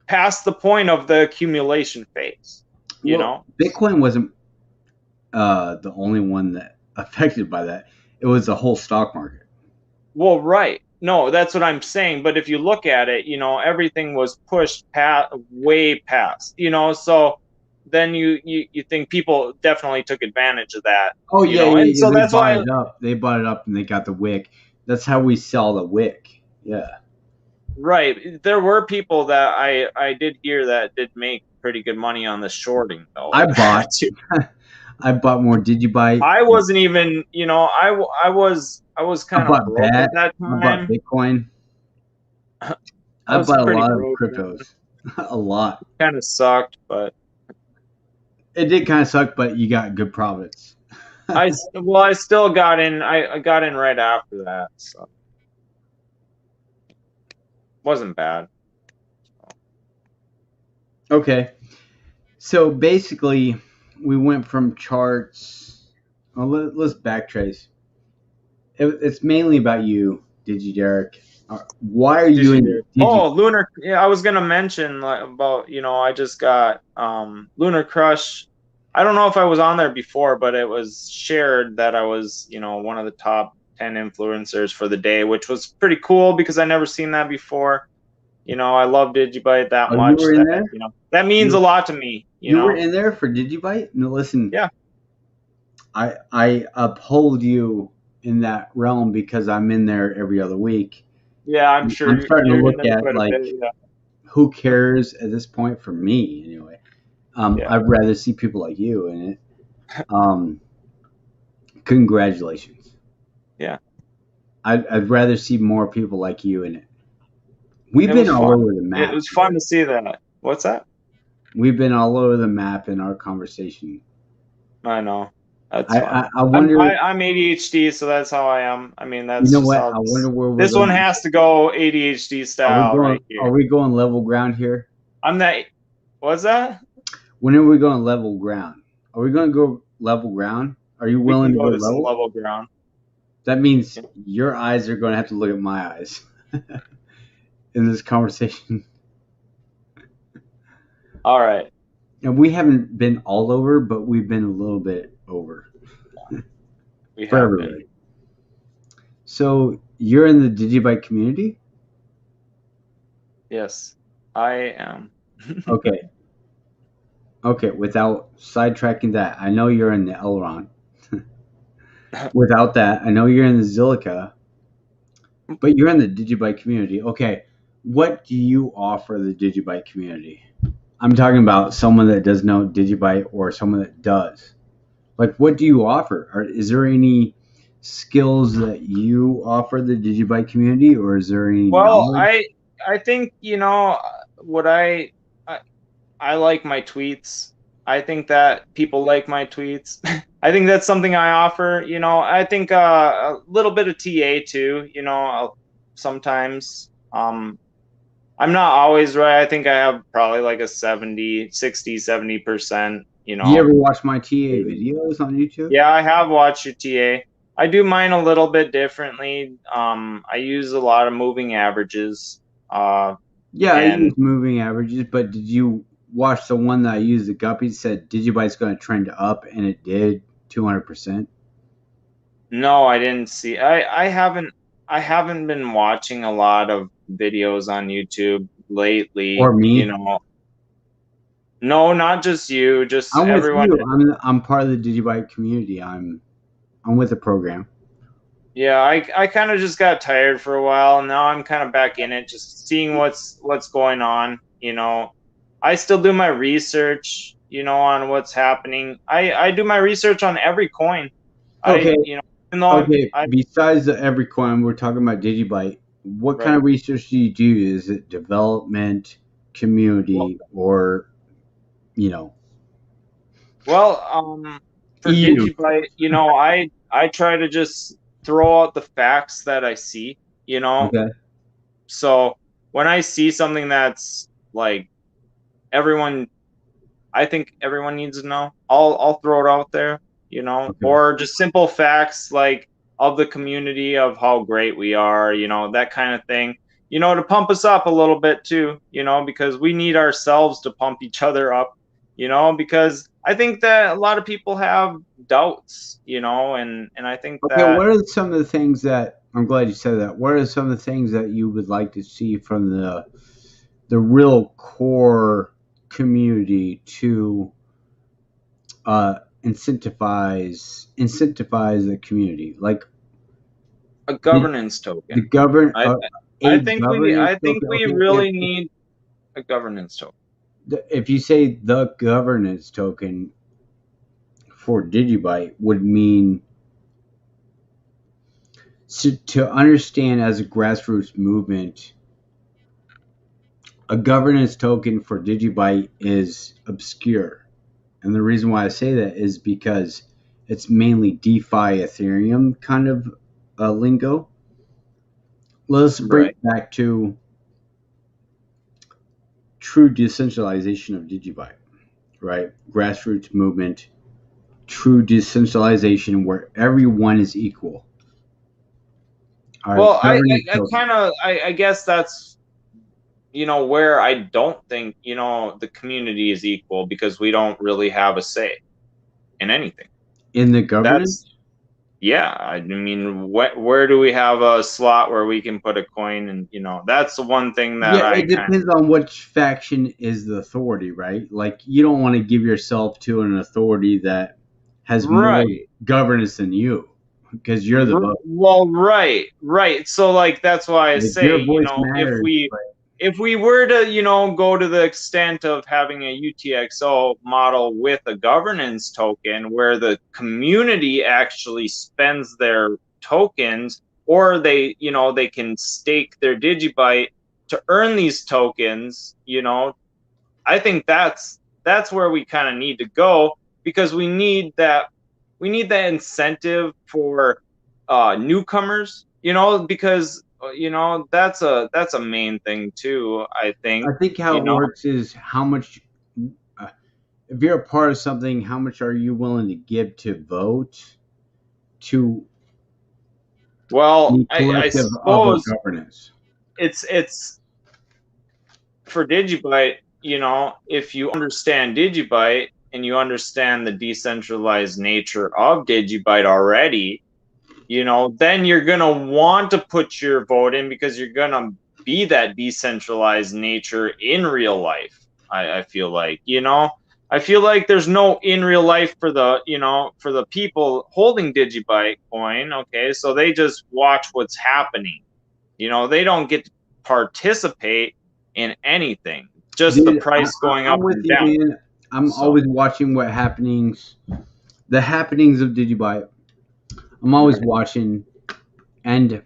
Past the point of the accumulation phase. Well, Bitcoin wasn't the only one that affected by that. It was the whole stock market. Well, right. No, that's what I'm saying. But if you look at it, everything was pushed way past. So then you think people definitely took advantage of that. Oh yeah, yeah, And yeah. so They that's bought why. it up. They bought it up, and they got the wick. That's how we sell the wick. Yeah. Right. There were people that I did hear that did make pretty good money on the shorting though. I bought. I bought more DigiByte. I wasn't even, I was I kind of bought broke BAT. at that I bought time. Bitcoin. I I was bought a pretty lot of broke, man. cryptos. A lot. Kind of sucked, but It did kind of suck, but you got good profits. I still got in. I got in right after that, so wasn't bad. Okay. So basically, we went from charts. Well, let's backtrace. It's mainly about you, DigiDerek. Why are you in Oh, Digi? Lunar. Yeah, I was gonna mention like, about I just got Lunar Crush. I don't know if I was on there before, but it was shared that I was one of the top 10 influencers for the day, which was pretty cool because I never seen that before. I love DigiByte that Oh, you much were in that there. that means a You, lot to me. you were in there for DigiByte. No, listen. Yeah. I uphold you in that realm because I'm in there every other week. Yeah, I'm I'm sure starting to you're in look there at quite a bit. like Yeah. who cares at this point for me anyway. Yeah. I'd rather see people like you in it. Um, congratulations. Yeah. I'd rather see more people like you in it. We've It been was all fun. over the It map. was fun to see that. What's that? We've been all over the map in our conversation. I know. That's fun. I wonder. I'm ADHD, so that's how I am. I mean, You that's know just what? how I wonder where we're this one going. has to go ADHD Are we style going? right here. Are we going level ground here? I'm that. What's that? When are we going level ground? Are we going to go level ground? Are you We willing can to go go to some level? level ground. That means your eyes are going to have to look at my eyes in this conversation. All right. And we haven't been all over, but we've been a little bit over We for have been. everybody. So you're in the DigiByte community? Yes, I am. Okay. Okay, without sidetracking that, I know you're in the Elrond. Without that, I know you're in the Zilliqa, but you're in the DigiByte community. Okay, what do you offer the DigiByte community? I'm talking about someone that does know DigiByte or someone that does. Like, what do you offer? Is there any skills that you offer the DigiByte community, or is there any Well, knowledge? I think what I I like my tweets. I think that people like my tweets. I think that's something I offer. I think a little bit of TA too. Sometimes. I'm not always right. I think I have probably like a 70, 60, 70%. Do you ever watch my TA videos on YouTube? Yeah, I have watched your TA. I do mine a little bit differently. I use a lot of moving averages. Yeah, I And use moving averages, but did you watch the one that I used? The Guppy said DigiByte's going to trend up, and it did 200%. no, I didn't see. I haven't been watching a lot of videos on YouTube lately. Or me? No, not just you, just I'm with everyone. you. I'm part of the DigiByte community. I'm with the program. Yeah, I kind of just got tired for a while, and now I'm kind of back in it, just seeing what's going on. I still do my research, on what's happening. I do my research on every coin. Okay. Even though Okay. Besides the every coin, we're talking about DigiByte. What kind of research do you do? Is it development, community, or you know? Well, for EU. DigiByte, I try to just throw out the facts that I see, Okay. So when I see something that's like everyone, I think everyone needs to know, I'll throw it out there, Okay. or just simple facts like of the community, of how great we are, that kind of thing, to pump us up a little bit too, because we need ourselves to pump each other up, because I think that a lot of people have doubts, and I think Okay. that What are some of the things that I'm glad you said that? What are some of the things that you would like to see from the real core community to incentivize the community, like a the governance the token. govern I I a think we governance I think token. we Okay, really need a governance token. if you say the governance token for DigiByte would mean to understand as a grassroots movement, a governance token for DigiByte is obscure. And the reason why I say that is because it's mainly DeFi Ethereum kind of lingo. Let's bring Right. it back to true decentralization of DigiByte, right? Grassroots movement, true decentralization where everyone is equal. All right, Well, governance I token. kind of I guess that's where I don't think the community is equal, because we don't really have a say in anything. In the That's governance, Yeah. I mean, where do we have a slot where we can put a coin? And that's the one thing that yeah, I it kind depends on which faction is the authority, right? Like you don't want to give yourself to an authority that of has more right. governance than you because you're the vote. Well, right. So, like, that's why I Like say, your voice if matters, we but if we were to, go to the extent of having a UTXO model with a governance token where the community actually spends their tokens, or they can stake their DigiByte to earn these tokens, I think that's where we kind of need to go, because we need that incentive for newcomers, because that's a main thing too, I think. I think how you it know works is how much, uh, if you're a part of something, how much are you willing to give to vote to well, be I collective of a suppose governance? it's for DigiByte. If you understand DigiByte and you understand the decentralized nature of DigiByte already, then you're going to want to put your vote in, because you're going to be that decentralized nature in real life. I feel like, I feel like there's no in real life for the people holding DigiByte coin. Okay. So they just watch what's happening. They don't get to participate in anything, just the Dude, price going I'm up with and you, down. man. I'm So, always watching the happenings of DigiByte. I'm always right. watching, and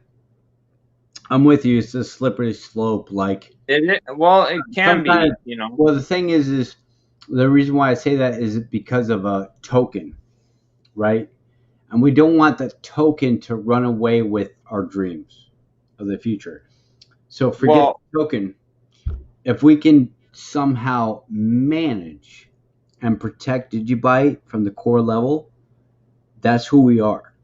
I'm with you. It's a slippery slope. Like Well, it can sometimes, be. well, the thing is the reason why I say that is because of a token, right? And we don't want the token to run away with our dreams of the future. So forget Well, the token. If we can somehow manage and protect DigiByte from the core level, that's who we are.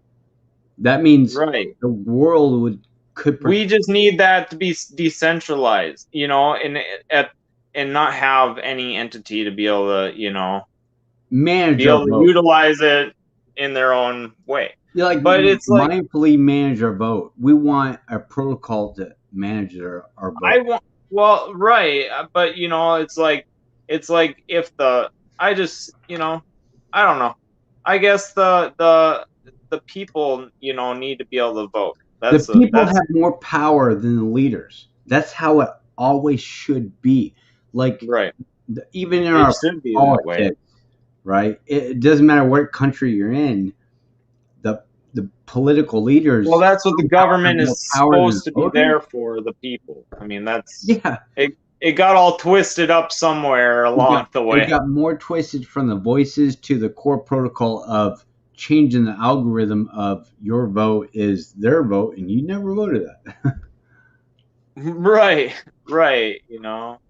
That means right. the world could We just need that to be decentralized, at and not have any entity to be able to, manage our vote. utilize it in their own way. You like But it's like, mindfully manage our vote. We want a protocol to manage our I vote. want well, right, but it's like if the I just, I don't know. I guess the people, need to be able to vote. The That's a people that's have more power than the leaders. That's how it always should be. Like right. even in It our should be that way. politics, right? It doesn't matter what country you're in. The political Well, leaders that's what the somehow have government more is power than supposed to be voters. there for, the people. I mean, that's Yeah, it. it got all twisted up somewhere along the way. It got more twisted from the voices to the core protocol of changing the algorithm of your vote is their vote, and you never voted that. Right.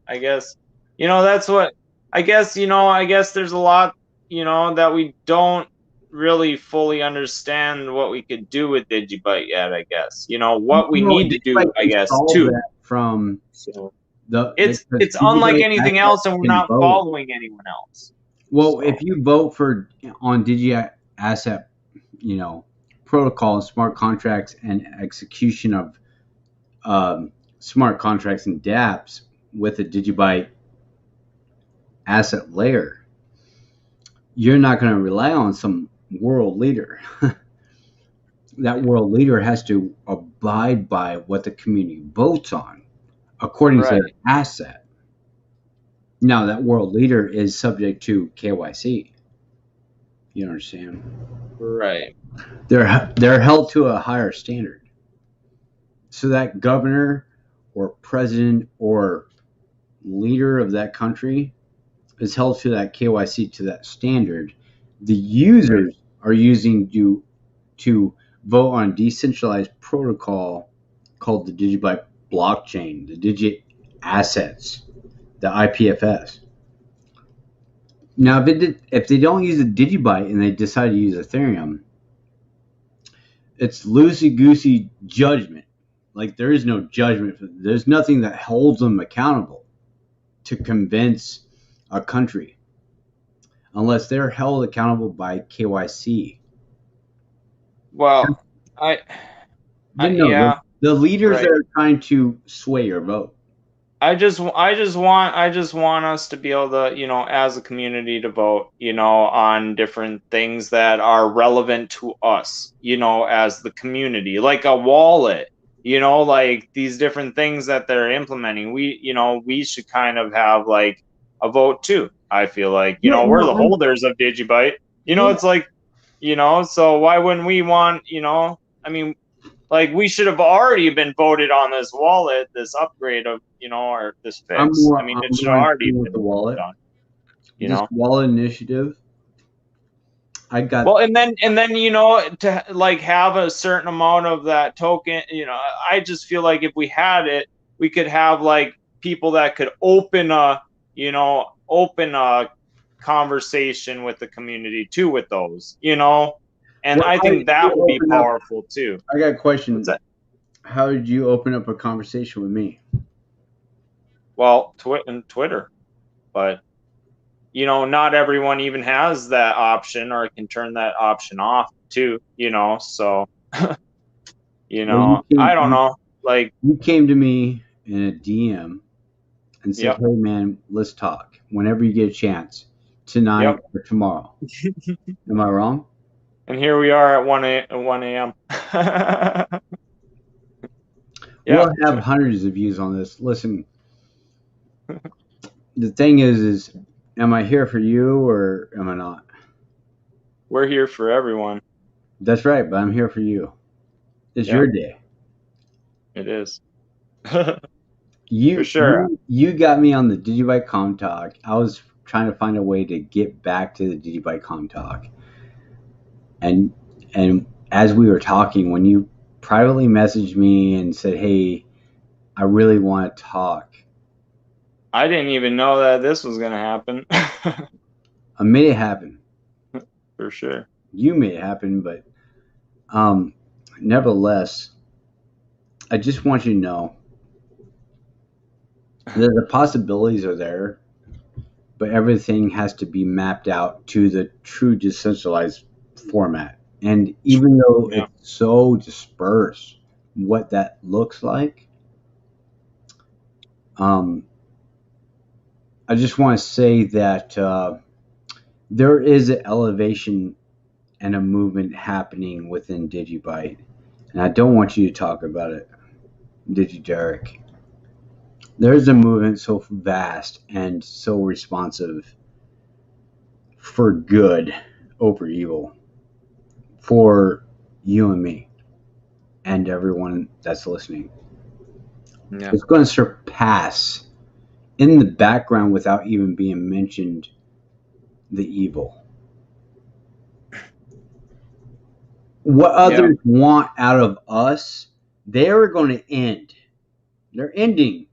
I guess, that's what, I guess there's a lot, that we don't really fully understand what we could do with DigiByte yet, I guess. What we need to do, I guess, too. That from so it's unlike anything else, and we're not following anyone else. Well, if you vote on DigiAsset, protocol and smart contracts and execution of smart contracts and dApps with a DigiByte asset layer, you're not going to rely on some world leader. That world leader has to abide by what the community votes on according to their asset. Now, that world leader is subject to KYC. You understand? Right. They're held to a higher standard. So that governor or president or leader of that country is held to that KYC, to that standard. The users are using you to vote on a decentralized protocol called the DigiByte blockchain, the DigiAssets, the IPFS. Now, if they don't use a DigiByte and they decide to use Ethereum, it's loosey-goosey judgment. Like, there is no judgment. There's nothing that holds them accountable to convince a country unless they're held accountable by KYC. Well, the leaders that are trying to sway your vote. I just want us to be able to, as a community, to vote, on different things that are relevant to us, as the community, like a wallet, like these different things that they're implementing. We should kind of have like a vote too. I feel like, we're the holders of DigiByte, it's like, so why wouldn't we want, I mean, like, we should have already been voted on this wallet, this upgrade of, or this fix. It should already been the wallet done. This wallet initiative. And then to like have a certain amount of that token, I just feel like if we had it, we could have like people that could open a conversation with the community too with those, and I think that would be powerful too. I got a question. How did you open up a conversation with me? Well, Twitter, but not everyone even has that option or can turn that option off too. So I don't know. Like, you came to me in a DM and said, "Hey man, let's talk whenever you get a chance, tonight or tomorrow." Am I wrong? And here we are at 1 a.m. We'll have hundreds of views on this. Listen, the thing is, am I here for you or am I not? We're here for everyone. That's right, but I'm here for you. It's your day. It is. For sure. You got me on the DigiByte Comm Talk. I was trying to find a way to get back to the DigiByte Comm Talk. And as we were talking, when you privately messaged me and said, "Hey, I really want to talk," I didn't even know that this was going to happen. I made it happen. For sure. You made it happen, but nevertheless, I just want you to know that the possibilities are there, but everything has to be mapped out to the true decentralized format. And even though it's so dispersed, what that looks like, I just want to say that there is an elevation and a movement happening within DigiByte, and I don't want you to talk about it, DigiDerek. There's a movement so vast and so responsive for good over evil, for you and me and everyone that's listening. It's going to surpass in the background without even being mentioned the evil. What others want out of us, they're going to end. They're ending.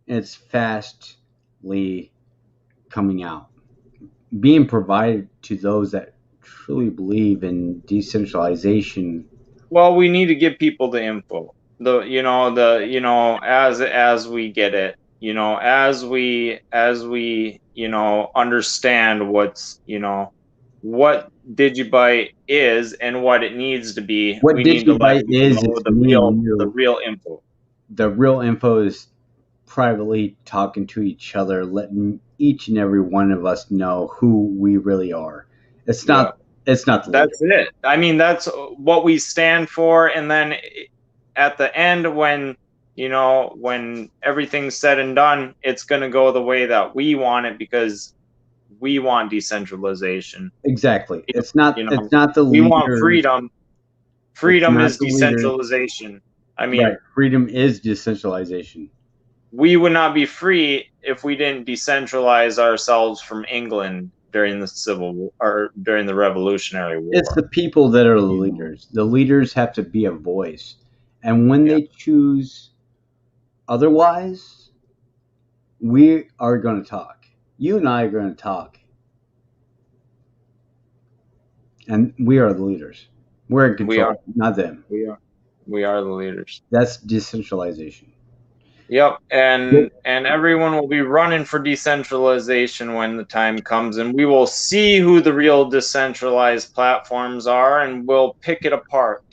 It's fastly coming out, being provided to those that truly believe in decentralization. Well, we need to give people the info. As we get it, as we understand what DigiByte is and what it needs to be. What We need to let DigiByte people is, know it's me and the you. real info. The real info is privately talking to each other, letting each and every one of us know who we really are. It's Yeah. not. It's not the leader. That's it. I mean, that's what we stand for. And then at the end, when everything's said and done, it's going to go the way that we want it because we want decentralization. Exactly. It's not. You know, It's not the we want leader. freedom. It's Freedom not is the leader. decentralization. I mean, Right. Freedom is decentralization. we would not be free if we didn't decentralize ourselves from England during the Civil War or during the Revolutionary War. It's the people that are the leaders. The leaders have to be a voice. And when they choose otherwise, we are going to talk. You and I are going to talk. And we are the leaders. We're in control, not them. We are the leaders. That's decentralization. Yep, and everyone will be running for decentralization when the time comes, and we will see who the real decentralized platforms are, and we'll pick it apart.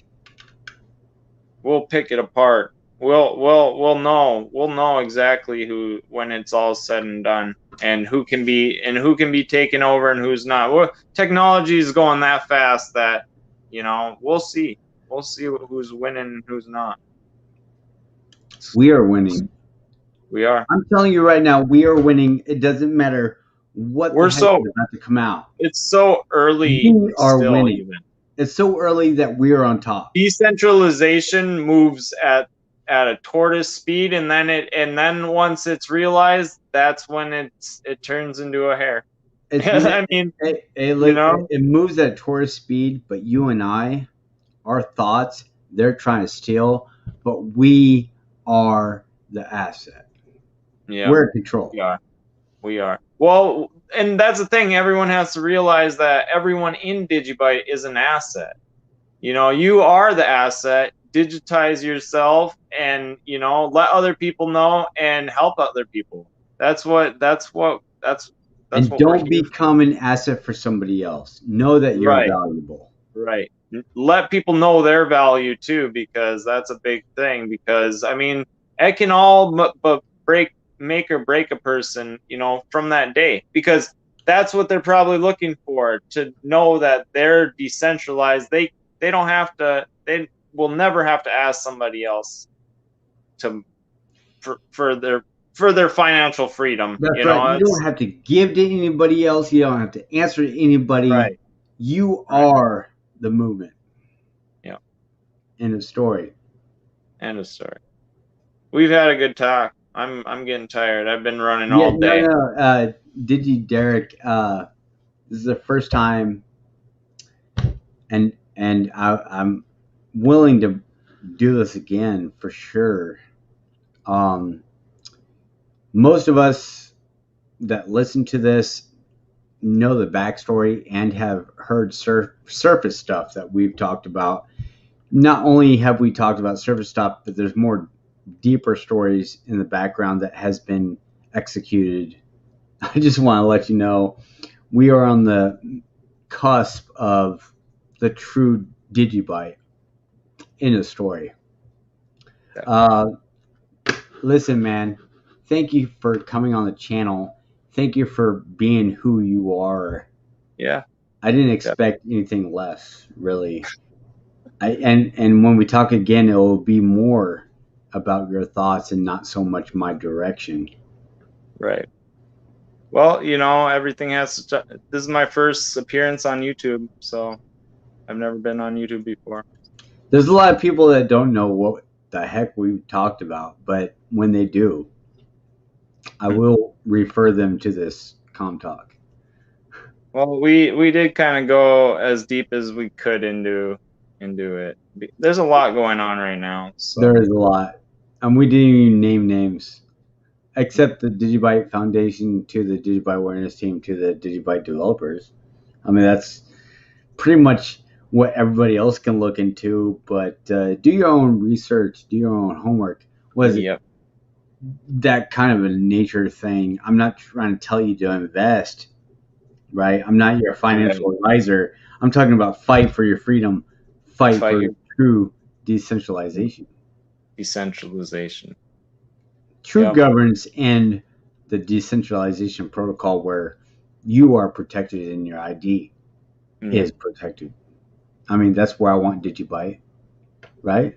We'll pick it apart. We'll know exactly who when it's all said and done, and who can be taken over and who's not. Well, technology is going that fast that we'll see who's winning and who's not. We are winning. We are. I'm telling you right now, we are winning. It doesn't matter what We're the heck is about to come out. It's so early. We are winning. Even. It's so early that we are on top. Decentralization moves at a tortoise speed, and then once it's realized, that's when it turns into a hare. I mean, it moves at tortoise speed, but you and I, our thoughts, they're trying to steal, but we are the asset. Yeah, we're in control. We are. Well, and that's the thing. Everyone has to realize that everyone in DigiByte is an asset. You are the asset. Digitize yourself, and let other people know and help other people. And don't become an asset for somebody else. Know that you're valuable. Right. Let people know their value too, because that's a big thing. Because I mean, it can all but make or break a person, from that day. Because that's what they're probably looking for, to know that they're decentralized. They don't have to. They will never have to ask somebody else for their financial freedom. That's right. You don't have to give to anybody else. You don't have to answer to anybody. Right. You are the movement. Yeah. End of story. End of story. We've had a good talk. I'm getting tired. I've been running all day. No. DigiDerek, this is the first time, and I'm willing to do this again for sure. Most of us that listen to this know the backstory and have heard surface stuff that we've talked about. Not only have we talked about surface stuff, but there's more deeper stories in the background that has been executed. I just want to let you know we are on the cusp of the true DigiByte in a story. Listen, man, thank you for coming on the channel. Thank you for being who you are. Yeah. I didn't expect anything less, really. And when we talk again, it will be more about your thoughts and not so much my direction. Right. Well, everything has to. This is my first appearance on YouTube, so I've never been on YouTube before. There's a lot of people that don't know what the heck we've talked about, but when they do, I will refer them to this Comm Talk. Well, we did kind of go as deep as we could into it. There's a lot going on right now. So There is a lot. And we didn't even name names. Except the DigiByte Foundation to the DigiByte Awareness Team to the DigiByte developers. I mean, that's pretty much what everybody else can look into, but do your own research, do your own homework. Was it that kind of a nature thing? I'm not trying to tell you to invest, right? I'm not your financial advisor. I'm talking about fight for your freedom, fight for true decentralization. True governance and the decentralization protocol where you are protected and your ID is protected. I mean, that's where I want DigiByte, right?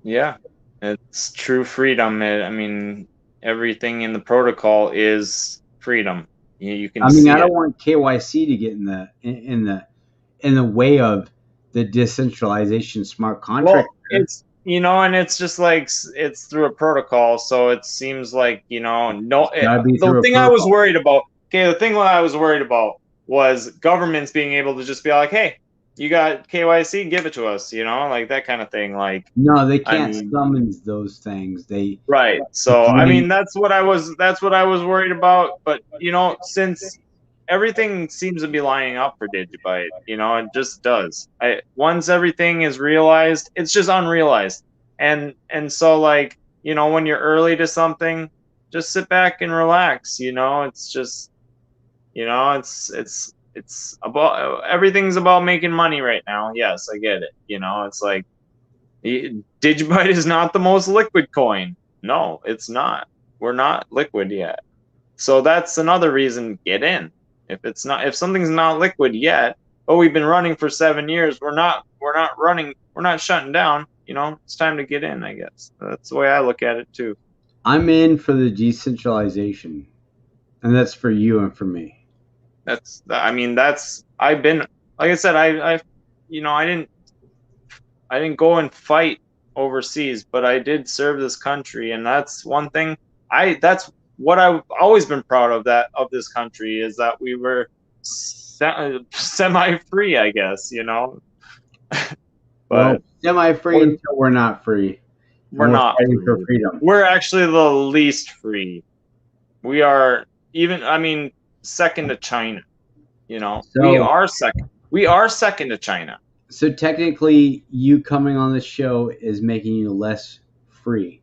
Yeah, it's true freedom. I mean, everything in the protocol is freedom. You can. I mean, I don't want KYC to get in the way of the decentralization smart contract. Well, it's and it's just like it's through a protocol, so it seems like no. The thing I was worried about. Okay, the thing I was worried about was governments being able to just be like, hey, you got KYC, give it to us, like that kind of thing. Like, no, they can't summons those things. Right. So I mean, that's what I was worried about. But since everything seems to be lining up for DigiByte, it just does. Once everything is realized, it's just unrealized. And so like, when you're early to something, just sit back and relax. It's just, it's about everything's about making money right now. Yes, I get it. It's like DigiByte is not the most liquid coin. No, it's not. We're not liquid yet. So that's another reason, get in. If something's not liquid yet, but we've been running for 7 years, we're not shutting down. It's time to get in, I guess. That's the way I look at it too. I'm in for the decentralization, and that's for you and for me. I've been, like I said, I didn't go and fight overseas, but I did serve this country, and that's one thing. That's what I've always been proud of this country, is that we were semi-free, I guess, But well, semi-free until we're not free. We're not fighting for freedom. We're actually the least free. We are second to China. We are second to China. So technically, you coming on this show is making you less free.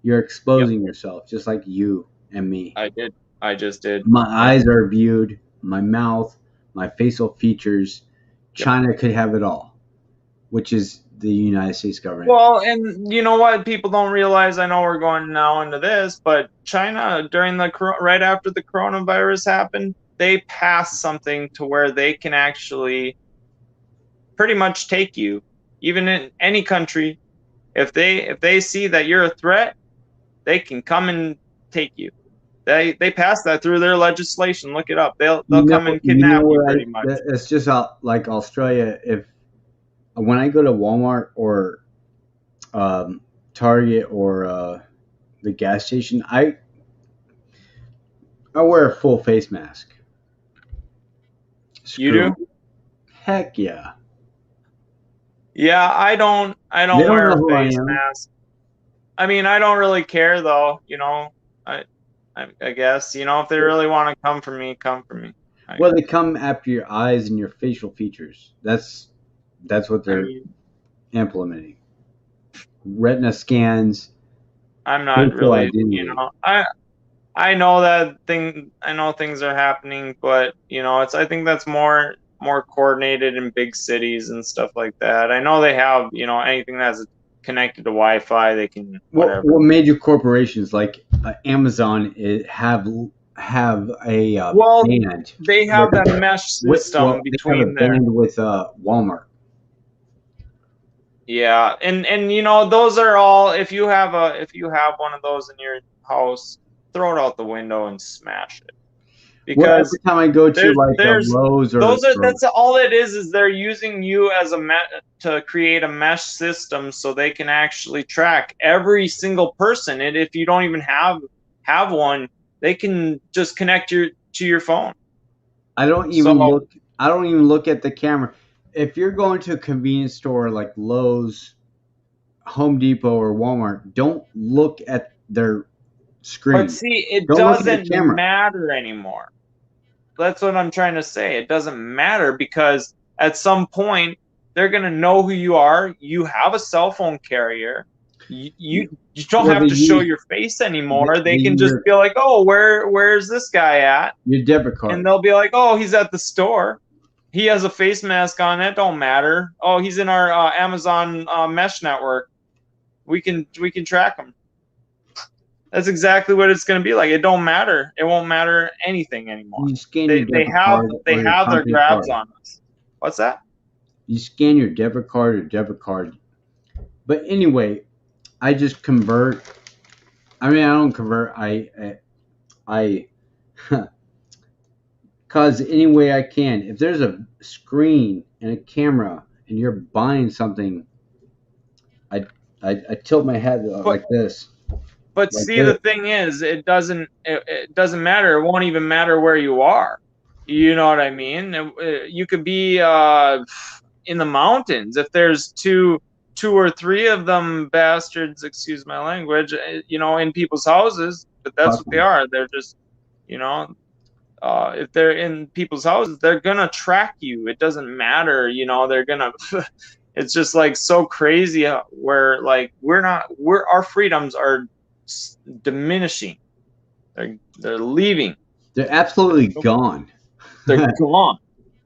You're exposing yourself, just like you and me. I just did. My eyes are viewed, my mouth, my facial features. China could have it all, which is the United States government. Well, and you know what? People don't realize, I know we're going now into this, but China, right after the coronavirus happened, they passed something to where they can actually pretty much take you, even in any country. If they see that you're a threat, they can come and take you. They pass that through their legislation. Look it up. They'll come and kidnap you pretty much. It's just like Australia. When I go to Walmart or Target or the gas station, I wear a full face mask. You do? Heck yeah. Yeah, I don't wear a face mask. I mean, I don't really care though, I guess, if they really want to come for me, come for me. Well, they come after your eyes and your facial features. That's what they're implementing. Retina scans. I'm not really, I know things are happening, but I think that's more coordinated in big cities and stuff like that. I know they have, anything that's connected to Wi-Fi, they can whatever. What major corporations like Amazon have a band? They have that mesh system between them with Walmart. Yeah, and those are all. If you have one of those in your house, throw it out the window and smash it. Because every time I go to Lowe's or that's all it is they're using you as to create a mesh system so they can actually track every single person. And if you don't even have one, they can just connect to your phone. I don't even look at the camera. If you're going to a convenience store like Lowe's, Home Depot, or Walmart, don't look at their screen. But see, it Don't look at the doesn't camera. matter anymore. That's what I'm trying to say. It doesn't matter because at some point they're going to know who you are. You have a cell phone carrier. You don't have to show your face anymore. They can just be like, oh, where's this guy at? Your debit card. And they'll be like, oh, he's at the store. He has a face mask on. It don't matter. Oh, he's in our Amazon mesh network. We can track him. That's exactly what it's going to be like. It don't matter. It won't matter anything anymore. They have their grabs on us. What's that? You scan your debit card. But anyway, I just convert. I mean, I don't convert. I cause any way I can. If there's a screen and a camera and you're buying something, I tilt my head like this. But like see, the thing is, it doesn't matter. It won't even matter where you are. You know what I mean? You could be in the mountains. If there's two or three of them bastards, excuse my language, in people's houses, but that's what they are. They're just, if they're in people's houses, they're gonna track you. It doesn't matter. They're gonna. It's just like so crazy where like our freedoms are diminishing. They're leaving. They're absolutely gone. They're gone.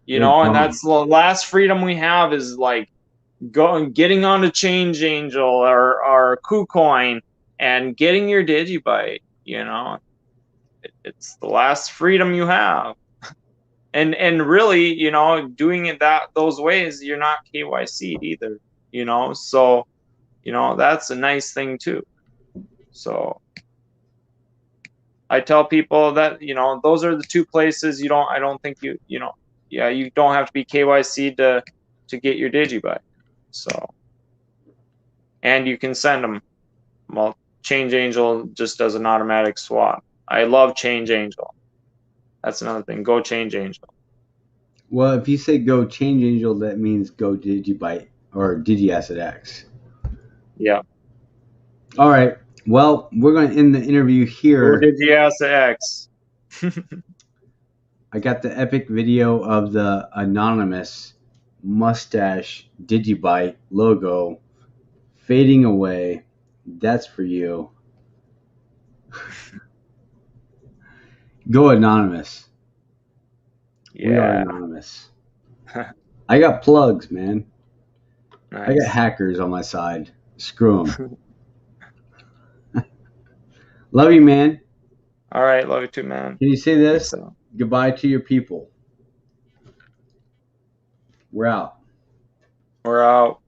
And that's the last freedom we have is like getting on a Change Angel or KuCoin and getting your DigiByte. It's the last freedom you have. And really, doing it those ways, you're not KYC'd either. So that's a nice thing too. So I tell people that, those are the two places I don't think you don't have to be KYC to get your DigiByte. So, and you can send them. Well, Change Angel just does an automatic swap. I love Change Angel. That's another thing. Go Change Angel. Well, if you say go Change Angel, that means go DigiByte or DigiAssets. Yeah. All right. Well, we're going to end the interview here. Or DigiAssets. I got the epic video of the anonymous mustache DigiByte logo fading away. That's for you. Go anonymous. Yeah. We are anonymous. I got plugs, man. Nice. I got hackers on my side. Screw them. Love you, man. All right. Love you too, man. Can you say this? Goodbye to your people. We're out. We're out.